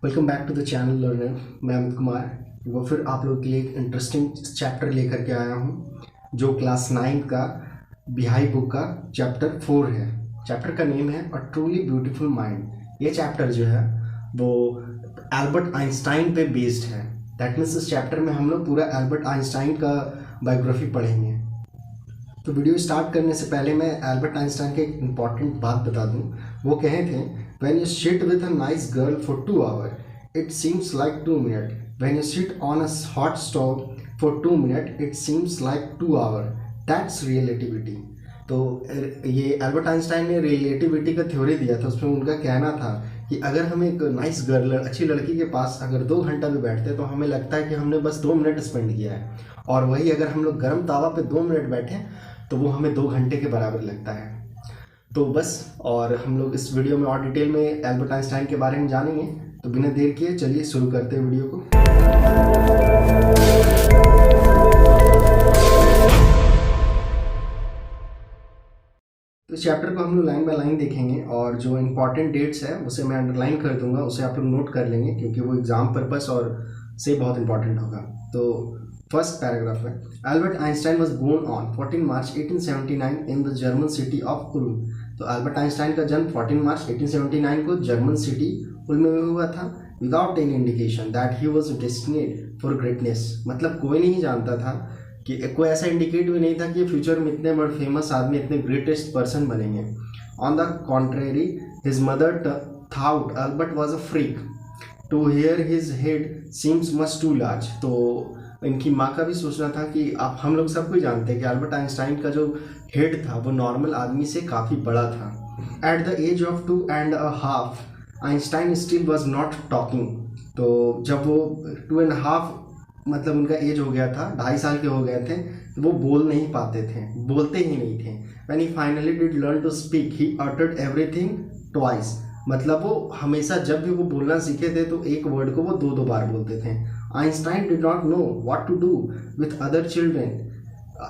Welcome back to the channel learner. मैं अमित कुमार वो फिर आप लोग के लिए एक इंटरेस्टिंग चैप्टर लेकर के आया हूँ जो क्लास 9 का बिहाई बुक का चैप्टर 4 है। चैप्टर का नेम है अ ट्रूली ब्यूटीफुल माइंड। ये चैप्टर जो है वो एल्बर्ट आइंस्टाइन पे बेस्ड है। दैट मीन्स इस चैप्टर में हम लोग पूरा एल्बर्ट आइंस्टाइन का बायोग्राफी पढ़ेंगे। तो वीडियो स्टार्ट करने से पहले मैं एल्बर्ट आइंस्टाइन के एक इम्पॉर्टेंट बात बता दूं। वो कहे थे, when you sit with a nice girl for 2 hour it seems like 2 minute, when you sit on a hot stove for 2 minute it seems like 2 hour, that's relativity. तो ये एल्बर्ट आइंस्टाइन ने relativity का theory दिया था। उसमें उनका कहना था कि अगर हम एक नाइस गर्ल, अच्छी लड़की के पास अगर 2 घंटा भी बैठते तो हमें लगता है कि हमने बस 2 मिनट स्पेंड किया है, और वही अगर हम लोग गर्म तावा पे 2 मिनट बैठे तो वो हमें 2 घंटे के बराबर लगता है। तो बस, और हम लोग इस वीडियो में और डिटेल में एल्बर्ट आइंस्टाइन के बारे में जानेंगे। तो बिना देर किए चलिए शुरू करते हैं वीडियो को। तो इस चैप्टर को हम लोग लाइन बाय लाइन देखेंगे, और जो इंपॉर्टेंट डेट्स है उसे मैं अंडरलाइन कर दूंगा, उसे आप लोग नोट कर लेंगे क्योंकि वो एग्जाम पर्पस और से बहुत इंपॉर्टेंट होगा। तो फर्स्ट पैराग्राफ है, Albert Einstein was born on 14 March 1879 in the German city of Ulm. तो एल्बर्ट आइंस्टाइन का जन्म 14 मार्च 1879 को जर्मन सिटी उल्म में हुआ था। Without any indication that he was destined for greatness. मतलब कोई नहीं जानता था कि, कोई ऐसा इंडिकेट भी नहीं था कि फ्यूचर में इतने बड़े फेमस आदमी, इतने ग्रेटेस्ट पर्सन बनेंगे। On the contrary his mother thought Albert was a freak to hear his head seems much too large. तो इनकी माँ का भी सोचना था कि आप हम लोग सब कुछ जानते हैं कि एल्बर्ट आइंस्टाइन का जो हेड था वो नॉर्मल आदमी से काफ़ी बड़ा था। At the age of 2.5 Einstein still was not talking. तो जब वो 2.5 मतलब उनका एज हो गया था, 2.5 साल के हो गए थे, तो वो बोल नहीं पाते थे, बोलते ही नहीं थे। When he finally did learn to speak he uttered everything twice. मतलब वो हमेशा जब भी वो बोलना सीखे थे तो एक वर्ड को वो 2 बार बोलते थे। Einstein did not know what to do with other children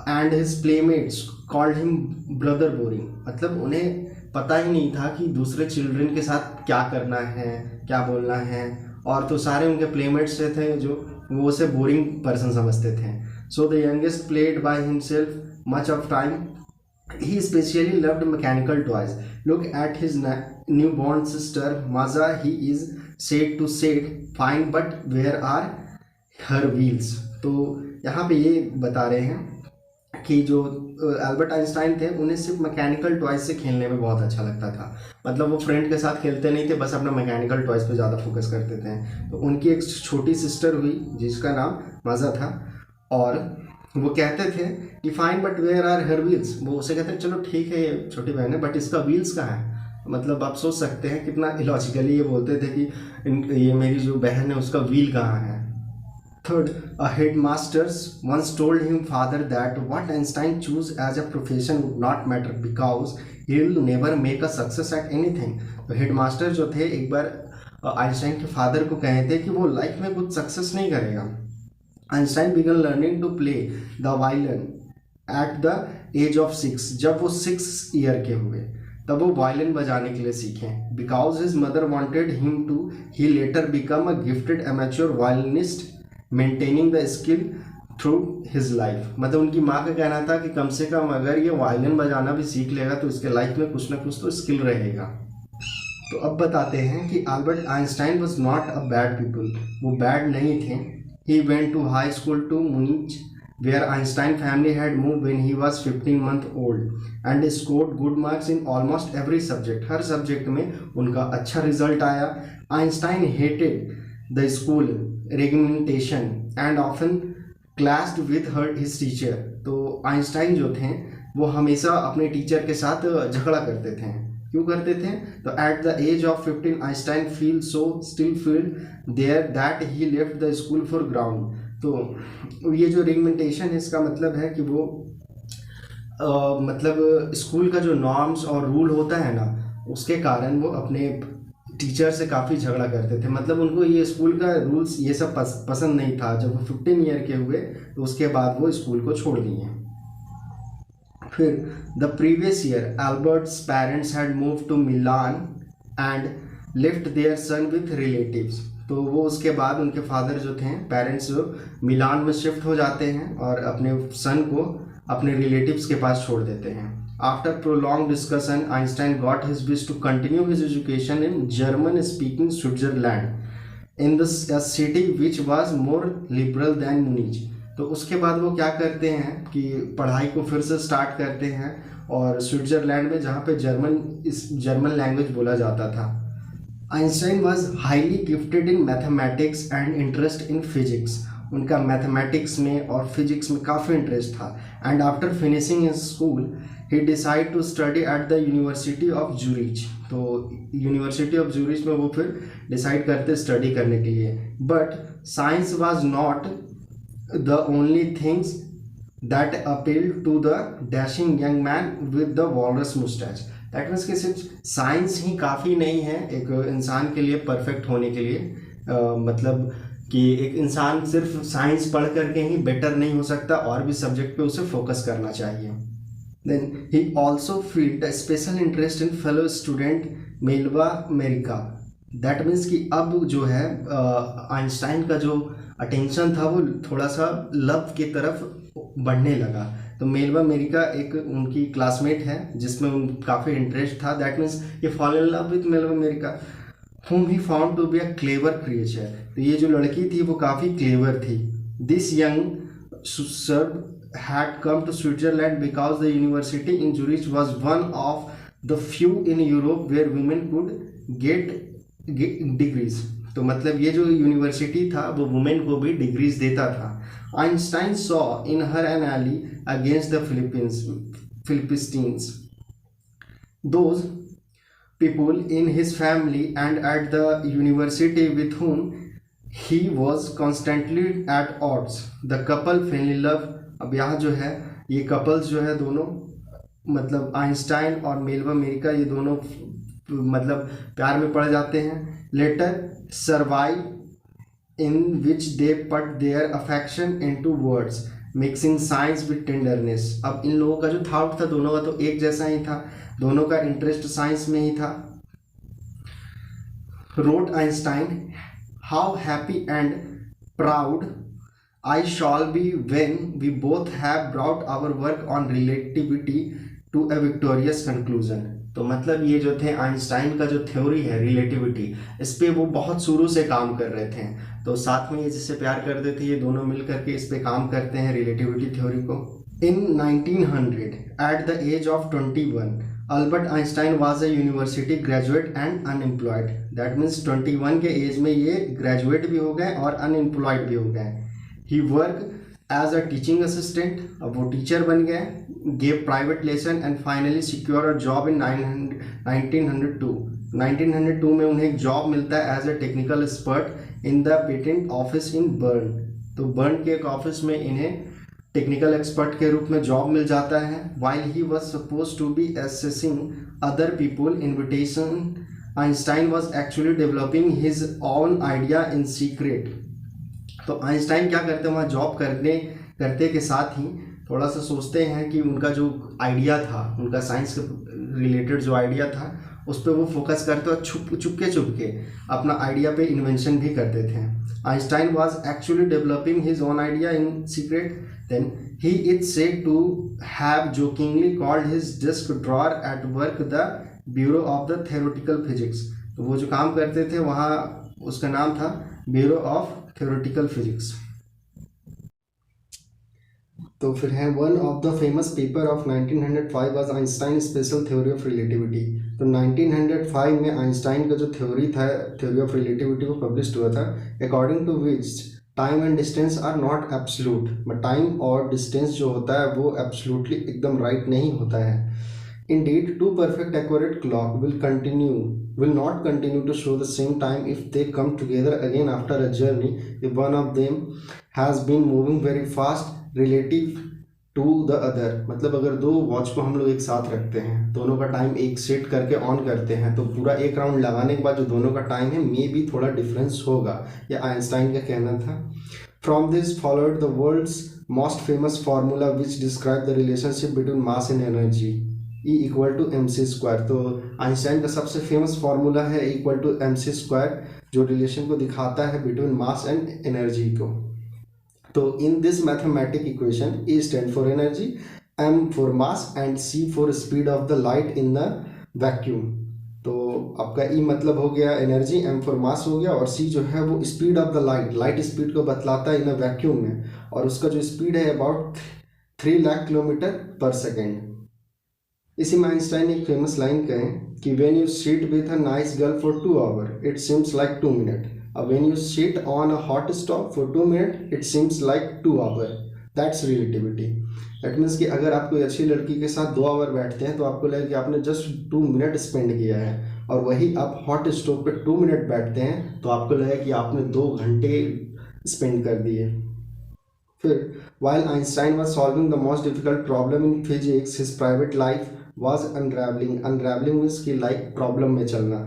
and his playmates called him brother boring. मतलब उन्हें पता ही नहीं था कि दूसरे चिल्ड्रेन के साथ क्या करना है, क्या बोलना है, और तो सारे उनके प्लेमेट्स थे जो वो उसे बोरिंग पर्सन समझते थे। So the youngest played by himself much of time. He especially loved mechanical toys. Look at his newborn sister Maza. He is said to say, "Fine, but where are her wheels?" तो यहाँ पे ये बता रहे हैं कि जो Albert Einstein थे उन्हें सिर्फ मैकेनिकल टॉयज से खेलने में बहुत अच्छा लगता था। मतलब वो फ्रेंड के साथ खेलते नहीं थे, बस अपना मैकेनिकल टॉयज पे ज़्यादा फोकस करते थे। तो उनकी एक छोटी सिस्टर हुई जिसका नाम मज़ा था, और वो कहते थे कि fine but where are her wheels. वो उसे कहते हैं चलो ठीक है ये छोटी बहन है, बट इसका व्हील्स कहाँ है। मतलब आप सोच सकते हैं कितना इलॉजिकली ये बोलते थे कि ये मेरी जो बहन है उसका व्हील कहाँ है। Third, a head masters once told him father that what Einstein choose as a profession would not matter because he will never make a success at anything. तो हेड मास्टर जो थे एक बार आइंस्टाइन के father को कहे थे कि वो लाइफ में कुछ सक्सेस नहीं करेगा। Einstein began learning to play the violin at the age of 6। जब वो 6 ईयर के हुए तब वो वायलिन बजाने के लिए सीखे। Because his mother wanted him to, he later become a gifted amateur violinist maintaining the skill through his life. मतलब उनकी माँ का कहना था कि कम से कम अगर ये वायलिन बजाना भी सीख लेगा तो इसके लाइफ में कुछ ना कुछ तो स्किल रहेगा। तो अब बताते हैं कि Albert Einstein was not a bad people. वो बैड नहीं थे। He went to high school to Munich, where Einstein family had moved when he was 15 months old, and scored good marks in almost every subject. Her subject में उनका अच्छा result आया। Einstein hated the school regimentation and often clashed with his teacher. तो Einstein जो थे वो हमेशा अपने टीचर के साथ झगड़ा करते थे। क्यों करते थे? तो at the age of 15 Einstein feel so still feel there that he left the school for ground. तो ये जो रेगमेंटेशन है इसका मतलब है कि वो मतलब स्कूल का जो नॉर्म्स और रूल होता है ना, उसके कारण वो अपने टीचर से काफ़ी झगड़ा करते थे। मतलब उनको ये स्कूल का रूल्स ये सब पसंद नहीं था। जब वो 15 ईयर के हुए तो उसके बाद वो स्कूल को छोड़ दिए। फिर the previous year Albert's parents had move to Milan and left their son with relatives. तो वो उसके बाद उनके फादर जो थे, पेरेंट्स जो मिलान में शिफ्ट हो जाते हैं और अपने सन को अपने रिलेटिव्स के पास छोड़ देते हैं। After prolong discussion Einstein got his wish to continue his education in German speaking Switzerland in the city which was more liberal than Munich. तो उसके बाद वो क्या करते हैं कि पढ़ाई को फिर से स्टार्ट करते हैं और स्विट्जरलैंड में जहाँ पे जर्मन लैंग्वेज बोला जाता था। Einstein was highly gifted in mathematics and interest in physics. उनका मैथमेटिक्स में और फिजिक्स में काफ़ी इंटरेस्ट था। And after finishing his school he decide to study at the university of Zurich. तो यूनिवर्सिटी ऑफ जूरिच में वो फिर डिसाइड करते स्टडी करने के लिए। But science was not the only things that appeal to the dashing young man with the walrus moustache. That means कि सिर्फ साइंस ही काफ़ी नहीं है एक इंसान के लिए परफेक्ट होने के लिए। मतलब कि एक इंसान सिर्फ साइंस पढ़ करके ही बेटर नहीं हो सकता, और भी सब्जेक्ट पे उसे फोकस करना चाहिए। Then he also felt a special interest in fellow student Mileva Maric. That means कि अब जो है आइंस्टाइन का जो अटेंशन था वो थोड़ा सा लव की तरफ बढ़ने लगा। तो मेलवा अमेरिका एक उनकी क्लासमेट है जिसमें उन काफ़ी इंटरेस्ट था। दैट मीन्स ये फॉल इन लव विथ मेलवा America whom he found to be a clever creature। तो ये जो लड़की थी वो काफ़ी क्लेवर थी। This young sir had come to Switzerland because the university in Zurich was one of the few in Europe where women could get degrees। तो मतलब ये जो यूनिवर्सिटी था वो वुमेन को भी डिग्रीज देता था। Einstein saw in her an ally against the Philistines those people in his family and at the university with whom he was constantly at odds। The couple fell in love। अब यहाँ जो है ये couples जो है दोनों, मतलब Einstein और मेलवा अमेरिका, ये दोनों मतलब प्यार में पड़ जाते हैं। Letter survive in which they put their affection into words mixing science with tenderness. अब इन लोगों का जो थॉट था दोनों का तो एक जैसा ही था, दोनों का इंटरेस्ट साइंस में ही था। Wrote Einstein, how happy and proud I shall be when we both have brought our work on relativity to a victorious conclusion. तो मतलब ये जो थे आइंस्टाइन का जो थ्योरी है रिलेटिविटी, इस पे वो बहुत शुरू से काम कर रहे थे। तो साथ में ये जिससे प्यार करते थे ये दोनों मिल करके इस पे काम करते हैं रिलेटिविटी थ्योरी को। In 1900, at the age of 21, Albert Einstein was a university graduate and unemployed। That means 21 के एज में ये ग्रेजुएट भी हो गए और अनएम्प्लॉयड भी हो गए। He worked as a teaching assistant। अब वो टीचर बन गए। Gave private lesson and finally secured a job in 1902। 1902 में उन्हें एक जॉब मिलता है as a technical expert in the patent office in Bern। तो बर्न के एक ऑफिस में इन्हें टेक्निकल एक्सपर्ट के रूप में जॉब मिल जाता है। While he was suppose to be assessing other people invitation, Einstein was actually developing his own idea in secret. तो आइंस्टाइन क्या करते हैं, वहाँ जॉब करते के साथ ही थोड़ा सा सोचते हैं कि उनका जो आइडिया था, उनका साइंस के रिलेटेड जो आइडिया था उस पर वो फोकस करते और चुपके अपना आइडिया पे इन्वेंशन भी करते थे। Einstein was actually developing his own idea in secret. Then he is said to have jokingly called his desk drawer at work the Bureau of the Theoretical Physics। तो वो जो काम करते थे वहाँ उसका नाम था Bureau of Theoretical Physics। तो फिर है one of the famous paper of 1905 was Einstein special theory of relativity. तो 1905 में आइंस्टाइन का जो थ्योरी था, थ्योरी ऑफ रिलेटिविटी, वो पब्लिश हुआ था। According to which time and distance are not absolute. But time और डिस्टेंस जो होता है वो एब्सोल्युटली एकदम राइट नहीं होता है। Indeed, two perfect accurate clock will not continue to show the same time if they come together again after a journey if one of them has been moving very fast relative to the other। मतलब अगर दो watch को हम लोग एक साथ रखते हैं, दोनों का टाइम एक सेट करके ऑन करते हैं, तो पूरा एक राउंड लगाने के बाद जो दोनों का टाइम है मे भी थोड़ा डिफरेंस होगा, यह आइंस्टाइन का कहना था। From this followed the world's most famous formula which described the relationship between mass and energy। E equal to M C square. तो आइंस्टाइन का सबसे फेमस फार्मूला है E equal to M C square, जो relation को दिखाता है between mass and energy को। तो in this mathematic equation E stand for energy, M for mass and C for speed of the light in the vacuum. तो आपका E मतलब हो गया एनर्जी, M फॉर मास हो गया, और C जो है वो speed of the light, light speed को बतलाता है इन अ वैक्यूम में, और उसका जो स्पीड है about 3 lakh kilometre per second. इसी में आइंस्टाइन ने एक फेमस लाइन कहे कि when you sit with a nice girl for 2 hour it seems like 2 minute, और when you sit on a hot stove for 2 minute it seems like 2 hour. That's relativity. That means कि अगर आप कोई अच्छी लड़की के साथ 2 आवर बैठते हैं तो आपको लगे कि आपने जस्ट 2 मिनट स्पेंड किया है, और वही आप हॉट स्टोव पे 2 मिनट बैठते हैं तो आपको लगे कि आपने 2 घंटे स्पेंड कर दिए। फिर while Einstein was solving the most difficult problem in physics, his private life was unraveling. Unraveling means कि लाइक प्रॉब्लम में चलना।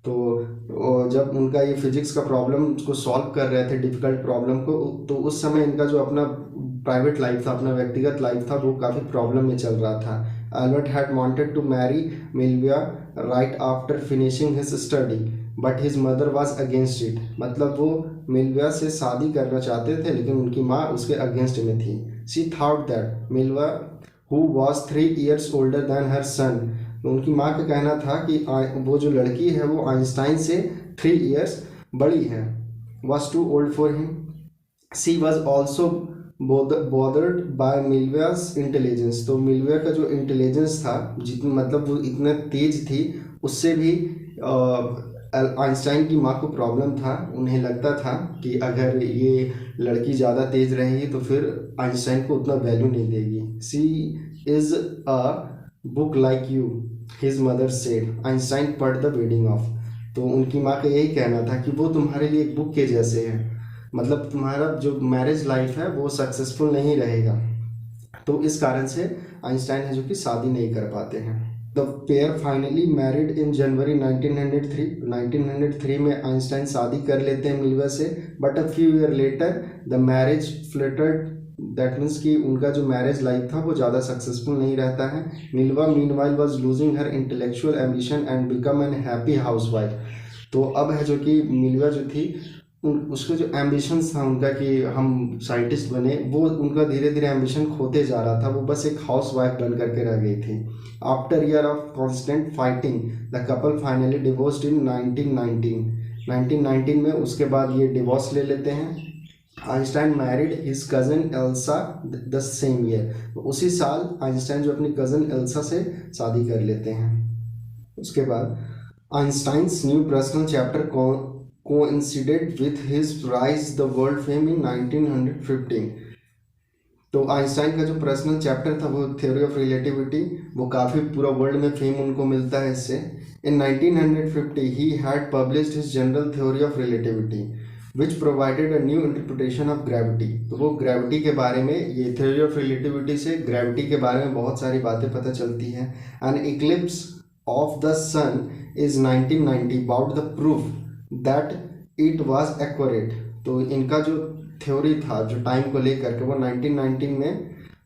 तो जब उनका ये फिजिक्स का प्रॉब्लम को सॉल्व कर रहे थे, डिफिकल्ट प्रॉब्लम को, तो उस समय इनका जो अपना प्राइवेट लाइफ था, अपना व्यक्तिगत लाइफ था, वो काफ़ी प्रॉब्लम में चल रहा था। Albert had wanted to marry Mileva right after finishing his study but his mother was against it. मतलब वो मिल्विया से शादी करना चाहते थे लेकिन उनकी माँ उसके अगेंस्ट में थी। She thought that Mileva who was 3 years older than her son, उनकी माँ का कहना था कि वो जो लड़की है वो आइंस्टाइन से 3 years बड़ी है, was too old for him. She was also bothered by Milvia's intelligence. तो मिल्विया का जो इंटेलिजेंस था, जितनी मतलब वो इतना तेज थी, उससे भी आइंस्टाइन की माँ को प्रॉब्लम था। उन्हें लगता था कि अगर ये लड़की ज़्यादा तेज रहेगी तो फिर आइंस्टाइन को उतना वैल्यू नहीं देगी। She is a book like you, his mother said. Einstein put the wedding off. तो उनकी माँ का यही कहना था कि वो तुम्हारे लिए एक बुक के जैसे है, मतलब तुम्हारा जो मैरिज लाइफ है वो सक्सेसफुल नहीं रहेगा। तो इस कारण से आइंस्टाइन है जो कि शादी नहीं कर पाते हैं। The pair finally married in January 1903। 1903 में आइंस्टाइन शादी कर लेते हैं मिल्विया से, but a few year later the marriage fluttered. That means कि उनका जो मैरिज लाइफ था वो ज़्यादा सक्सेसफुल नहीं रहता है। Mileva meanwhile was losing her intellectual ambition and become an happy housewife. तो अब है जो कि मिल्विया जो थी, उसका जो एम्बिशंस था उनका कि हम साइंटिस्ट बने, वो उनका धीरे धीरे एम्बिशन खोते जा रहा था। वो बस एक हाउस वाइफ बन करके रह गई थी। After year of constant fighting the couple finally divorced in 1919। 1919 में उसके बाद ये डिवोर्स ले लेते हैं। Einstein married his cousin Elsa the same year. उसी साल आइंस्टाइन जो अपनी कज़न एल्सा से शादी कर लेते हैं। उसके बाद Einstein's new personal chapter coincided with his rise the world fame in 1915। तो आइंस्टाइन का जो पर्सनल चैप्टर था वो थ्योरी ऑफ रिलेटिविटी, वो काफ़ी पूरा वर्ल्ड में फेम उनको मिलता है इससे। In 1950 he had published his general theory of relativity which provided a new interpretation of gravity. तो वो ग्रेविटी के बारे में, ये थ्योरी ऑफ रिलेटिविटी से ग्रेविटी के बारे में बहुत सारी बातें पता चलती हैं। An eclipse of the sun is 1990 about the proof that it was accurate. तो इनका जो थ्योरी था जो टाइम को लेकर के, वो 1919 में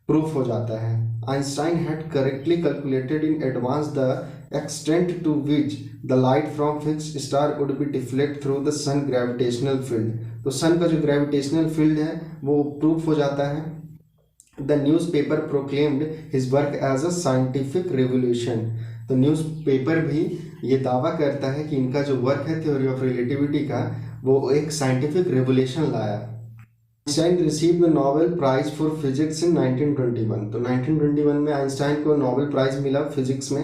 प्रूफ हो जाता है। Einstein had correctly calculated in advance the extent to which the light from fixed star would be deflect through the sun gravitational field. तो सन का जो ग्रेविटेशनल फील्ड है वो प्रूफ हो जाता है। The newspaper proclaimed his work as a scientific revolution. तो newspaper भी ये दावा करता है कि इनका जो वर्क है थ्योरी ऑफ रिलेटिविटी का, वो एक साइंटिफिक रेवोल्यूशन लाया। Einstein received the Nobel prize for physics in 1921। तो 1921 में आइंस्टाइन को नोबेल प्राइज मिला फिजिक्स में।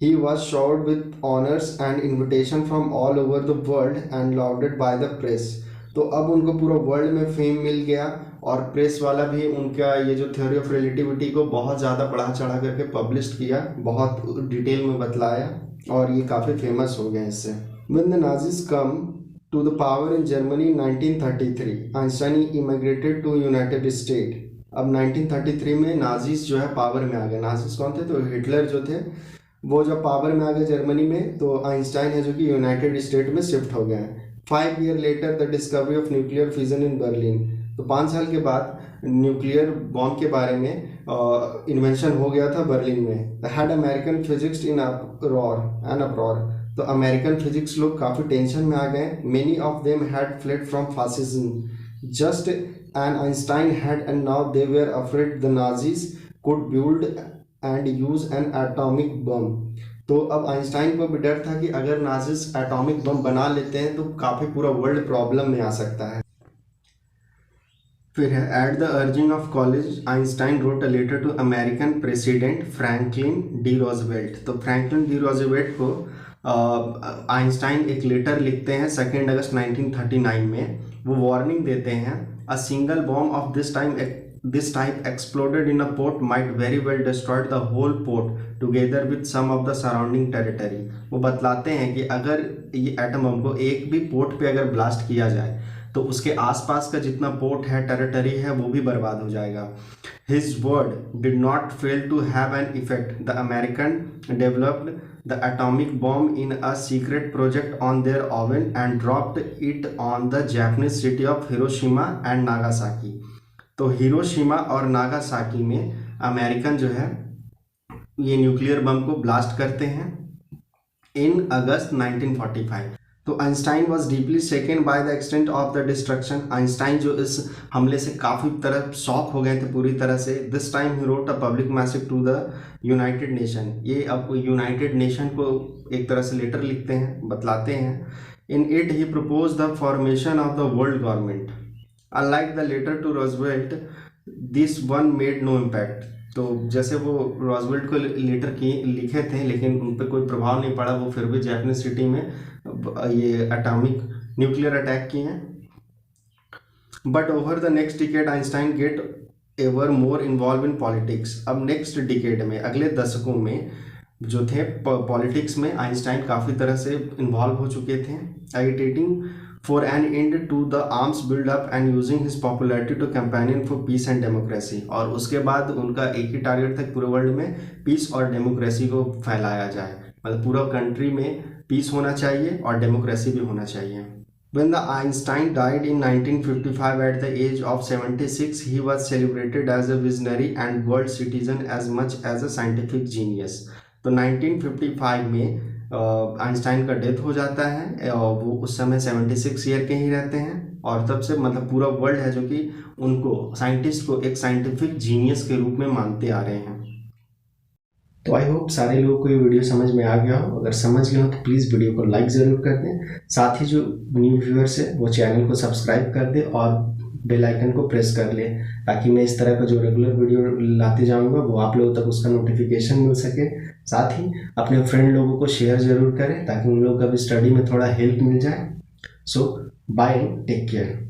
He was showered with honours and invitation from all over the world and lauded by the press. तो अब उनको पूरा वर्ल्ड में फेम मिल गया, और प्रेस वाला भी उनका ये जो थ्योरी ऑफ रिलेटिविटी को बहुत ज़्यादा बढ़ा चढ़ा करके पब्लिश किया, बहुत डिटेल में बतलाया, और ये काफ़ी फेमस हो गए इससे। When the Nazis come to the power in Germany 1933, Einstein immigrated to United State. अब 1933 में नाजीज जो है पावर में आ गए। नाजीज कौन थे? तो हिटलर जो थे, वो जब पावर में आ गए जर्मनी में, तो आइंस्टाइन है जो कि यूनाइटेड स्टेट में शिफ्ट हो गए हैं। 5 years later the discovery of nuclear fission in Berlin. तो 5 साल के बाद न्यूक्लियर बॉम्ब के बारे में इन्वेंशन हो गया था बर्लिन में। The had American physics in uproar तो अमेरिकन फिजिक्स लोग काफ़ी टेंशन में आ गए। Many of them had fled from fascism just an Einstein had and now they were afraid the Nazis could build and use an atomic bomb. तो अब Einstein को भी डर था कि अगर नाजिस एटॉमिक बम बना लेते हैं तो काफ़ी पूरा वर्ल्ड प्रॉब्लम में आ सकता है। फिर है at the urging of college Einstein wrote a letter to American president Franklin D Roosevelt. तो फ्रैंकलिन डी रॉजवेल्ट को आइंस्टाइन एक लेटर लिखते हैं 2 अगस्त 1939 में। वो वार्निंग देते हैं a single bomb of this type exploded in a port might very well destroyed the whole port together with some of the surrounding territory. वो बतलाते हैं कि अगर ये एटम बम को एक भी पोर्ट पे अगर ब्लास्ट किया जाए तो उसके आसपास का जितना पोर्ट है, टेरिटरी है, वो भी बर्बाद हो जाएगा। His word did not fail to have an effect. The American developed the atomic bomb in a secret project on their own and dropped it on the Japanese city of Hiroshima and Nagasaki. तो Hiroshima और Nagasaki में American जो है ये nuclear bomb को blast करते हैं इन अगस्त 1945। तो Einstein was deeply सेकन by the extent of the destruction. Einstein जो इस हमले से काफ़ी तरह शॉक हो गए थे पूरी तरह से। This time he wrote a public message to the United Nation. ये अब यूनाइटेड नेशन को एक तरह से लेटर लिखते हैं, बतलाते हैं। In it he propose the formation of the world government. Unlike the letter to Roosevelt this one made no impact. तो जैसे वो रॉजवेल्ट को लेटर लिखे थे लेकिन उन पर कोई प्रभाव नहीं पड़ा, वो फिर भी जापानीज सिटी में ये एटॉमिक न्यूक्लियर अटैक किए हैं। But over the next decade Einstein get ever more involve in politics. अब नेक्स्ट डिकेड में, अगले दशकों में जो थे पॉलिटिक्स में आइंस्टाइन काफ़ी तरह से इन्वॉल्व हो चुके थे। Agitating for an end to the arms build up and using his popularity to campaign for peace and democracy। और उसके बाद उनका एक ही टारगेट था पूरे वर्ल्ड में पीस और डेमोक्रेसी को फैलाया जाए, मतलब पूरा कंट्री में पीस होना चाहिए और डेमोक्रेसी भी होना चाहिए। When the Einstein died in 1955 at the age of 76, he was celebrated as a visionary and world citizen as much as a scientific genius। तो 1955 में आइंस्टाइन का डेथ हो जाता है और वो उस समय 76 ईयर के ही रहते हैं और तब से मतलब पूरा वर्ल्ड है जो कि उनको साइंटिस्ट को एक साइंटिफिक जीनियस के रूप में मानते आ रहे हैं। तो आई होप सारे लोगों को ये वीडियो समझ में आ गया हो। अगर समझ गए हो तो प्लीज़ वीडियो को लाइक ज़रूर कर दें। साथ ही जो न्यू व्यूअर्स है वो चैनल को सब्सक्राइब कर दे और बेल आइकन को प्रेस कर ले, ताकि मैं इस तरह का जो रेगुलर वीडियो लाते जाऊंगा वो आप लोगों तक उसका नोटिफिकेशन मिल सके। साथ ही अपने फ्रेंड लोगों को शेयर ज़रूर करें ताकि उन लोगों का भी स्टडी में थोड़ा हेल्प मिल जाए। सो बाय, टेक केयर।